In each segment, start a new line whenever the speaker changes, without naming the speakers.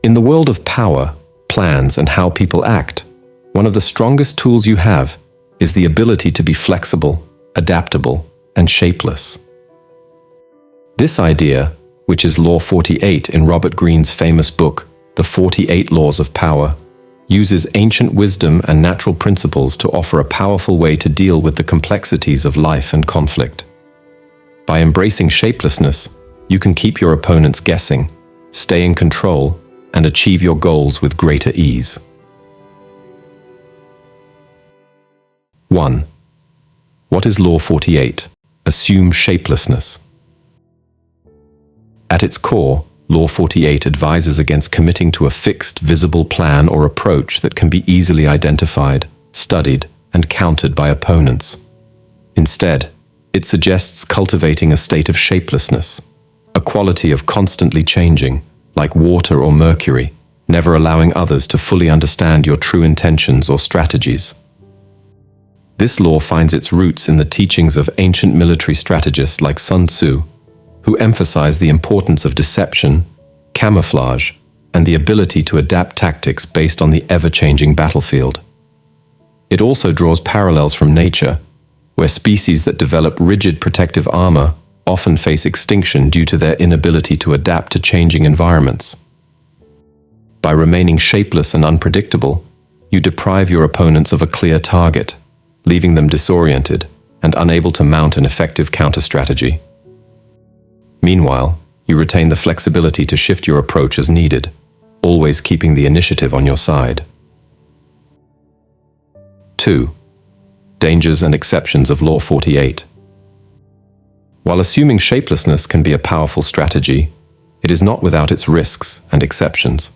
In the world of power, plans, and how people act, one of the strongest tools you have is the ability to be flexible, adaptable, and shapeless. This idea, which is Law 48 in Robert Greene's famous book, The 48 Laws of Power, uses ancient wisdom and natural principles to offer a powerful way to deal with the complexities of life and conflict. By embracing shapelessness, you can keep your opponents guessing, stay in control, and achieve your goals with greater ease. 1. What is Law 48? Assume shapelessness. At its core, Law 48 advises against committing to a fixed, visible plan or approach that can be easily identified, studied, and countered by opponents. Instead, it suggests cultivating a state of shapelessness, a quality of constantly changing, like water or mercury, never allowing others to fully understand your true intentions or strategies. This law finds its roots in the teachings of ancient military strategists like Sun Tzu, who emphasize the importance of deception, camouflage, and the ability to adapt tactics based on the ever-changing battlefield. It also draws parallels from nature, where species that develop rigid protective armor often face extinction due to their inability to adapt to changing environments. By remaining shapeless and unpredictable, you deprive your opponents of a clear target, leaving them disoriented and unable to mount an effective counter-strategy. Meanwhile, you retain the flexibility to shift your approach as needed, always keeping the initiative on your side. 2. Dangers and exceptions of Law 48. While assuming shapelessness can be a powerful strategy, it is not without its risks and exceptions.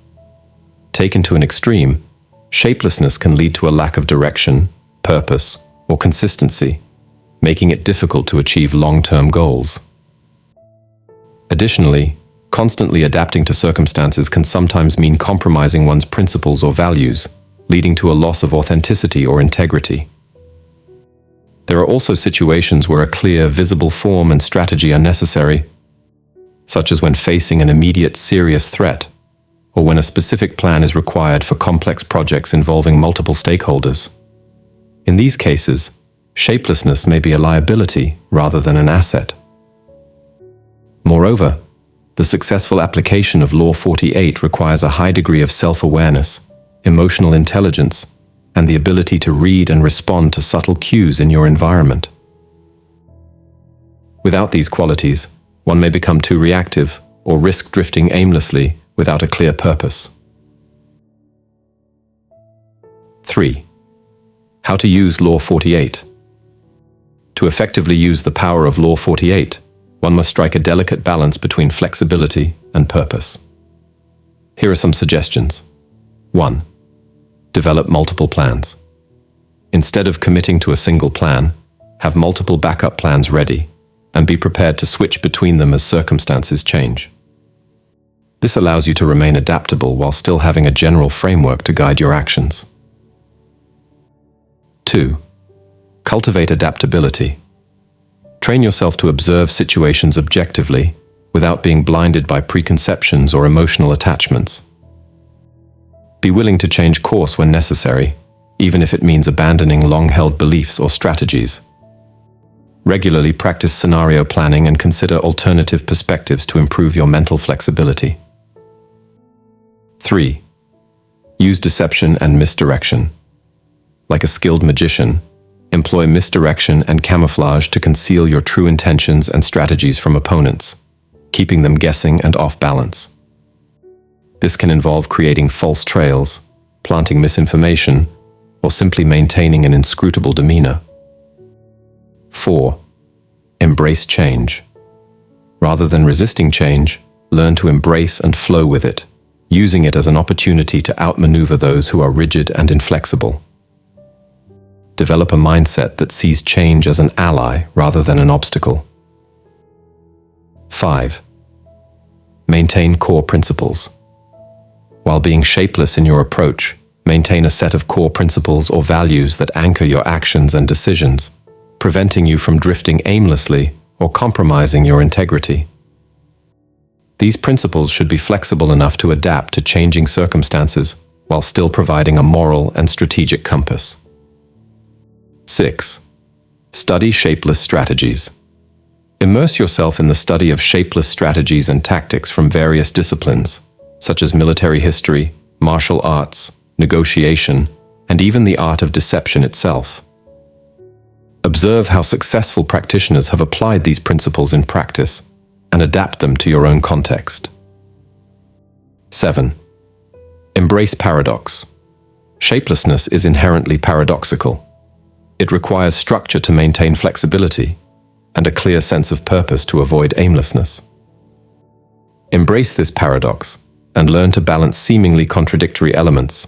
Taken to an extreme, shapelessness can lead to a lack of direction, purpose, or consistency, making it difficult to achieve long-term goals. Additionally, constantly adapting to circumstances can sometimes mean compromising one's principles or values, leading to a loss of authenticity or integrity. There are also situations where a clear, visible form and strategy are necessary, such as when facing an immediate, serious threat, or when a specific plan is required for complex projects involving multiple stakeholders. In these cases, shapelessness may be a liability rather than an asset. Moreover, the successful application of Law 48 requires a high degree of self-awareness, emotional intelligence, and the ability to read and respond to subtle cues in your environment. Without these qualities, one may become too reactive or risk drifting aimlessly without a clear purpose. 3. How to use Law 48. To effectively use the power of Law 48, one must strike a delicate balance between flexibility and purpose. Here are some suggestions. 1. Develop multiple plans. Instead of committing to a single plan, have multiple backup plans ready and be prepared to switch between them as circumstances change. This allows you to remain adaptable while still having a general framework to guide your actions. 2. Cultivate adaptability. Train yourself to observe situations objectively without being blinded by preconceptions or emotional attachments. Be willing to change course when necessary, even if it means abandoning long-held beliefs or strategies. Regularly practice scenario planning and consider alternative perspectives to improve your mental flexibility. 3. Use deception and misdirection. Like a skilled magician, employ misdirection and camouflage to conceal your true intentions and strategies from opponents, keeping them guessing and off balance. This can involve creating false trails, planting misinformation, or simply maintaining an inscrutable demeanor. 4. Embrace change. Rather than resisting change, learn to embrace and flow with it, using it as an opportunity to outmaneuver those who are rigid and inflexible. Develop a mindset that sees change as an ally rather than an obstacle. 5. Maintain core principles. While being shapeless in your approach, maintain a set of core principles or values that anchor your actions and decisions, preventing you from drifting aimlessly or compromising your integrity. These principles should be flexible enough to adapt to changing circumstances while still providing a moral and strategic compass. 6. Study shapeless strategies. Immerse yourself in the study of shapeless strategies and tactics from various disciplines, such as military history, martial arts, negotiation, and even the art of deception itself. Observe how successful practitioners have applied these principles in practice and adapt them to your own context. 7. Embrace paradox. Shapelessness is inherently paradoxical. It requires structure to maintain flexibility and a clear sense of purpose to avoid aimlessness. Embrace this paradox and learn to balance seemingly contradictory elements,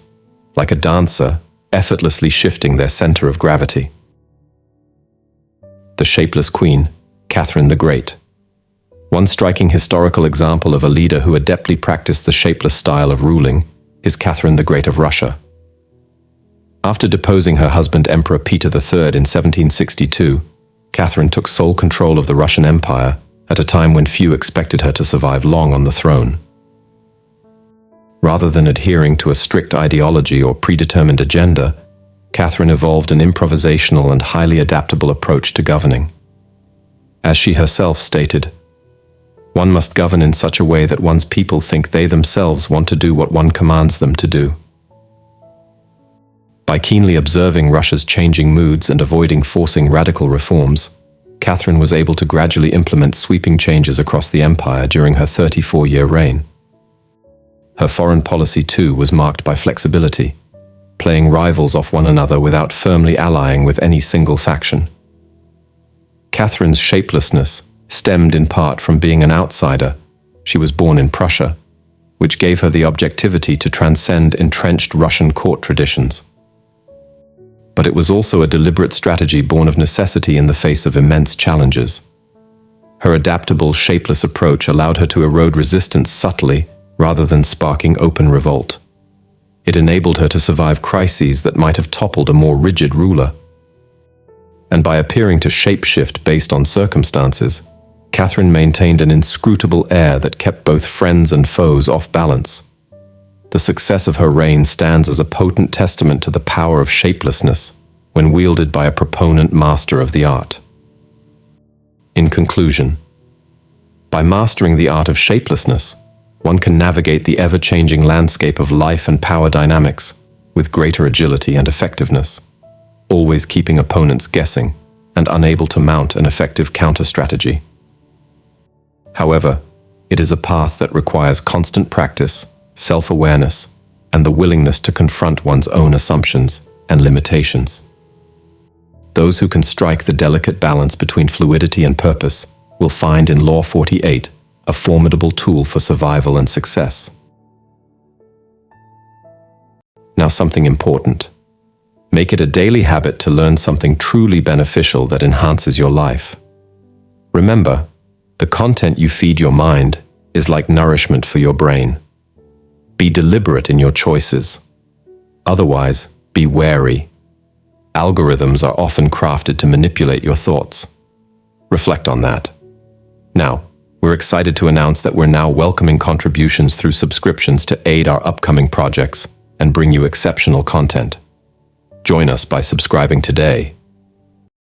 like a dancer effortlessly shifting their center of gravity. The Shapeless Queen, Catherine the Great. One striking historical example of a leader who adeptly practiced the shapeless style of ruling is Catherine the Great of Russia. After deposing her husband Emperor Peter III in 1762, Catherine took sole control of the Russian Empire at a time when few expected her to survive long on the throne. Rather than adhering to a strict ideology or predetermined agenda, Catherine evolved an improvisational and highly adaptable approach to governing. As she herself stated, "One must govern in such a way that one's people think they themselves want to do what one commands them to do." By keenly observing Russia's changing moods and avoiding forcing radical reforms, Catherine was able to gradually implement sweeping changes across the empire during her 34-year reign. Her foreign policy, too, was marked by flexibility, playing rivals off one another without firmly allying with any single faction. Catherine's shapelessness stemmed in part from being an outsider. She was born in Prussia, which gave her the objectivity to transcend entrenched Russian court traditions. But it was also a deliberate strategy born of necessity in the face of immense challenges. Her adaptable, shapeless approach allowed her to erode resistance subtly rather than sparking open revolt. It enabled her to survive crises that might have toppled a more rigid ruler. And by appearing to shapeshift based on circumstances, Catherine maintained an inscrutable air that kept both friends and foes off balance. The success of her reign stands as a potent testament to the power of shapelessness when wielded by a proponent master of the art. In conclusion, by mastering the art of shapelessness, one can navigate the ever-changing landscape of life and power dynamics with greater agility and effectiveness, always keeping opponents guessing and unable to mount an effective counter-strategy. However, it is a path that requires constant practice, self-awareness, and the willingness to confront one's own assumptions and limitations. Those who can strike the delicate balance between fluidity and purpose will find in Law 48 a formidable tool for survival and success. Now, something important. Make it a daily habit to learn something truly beneficial that enhances your life. Remember, the content you feed your mind is like nourishment for your brain. Be deliberate in your choices. Otherwise, be wary. Algorithms are often crafted to manipulate your thoughts. Reflect on that. Now, we're excited to announce that we're now welcoming contributions through subscriptions to aid our upcoming projects and bring you exceptional content. Join us by subscribing today.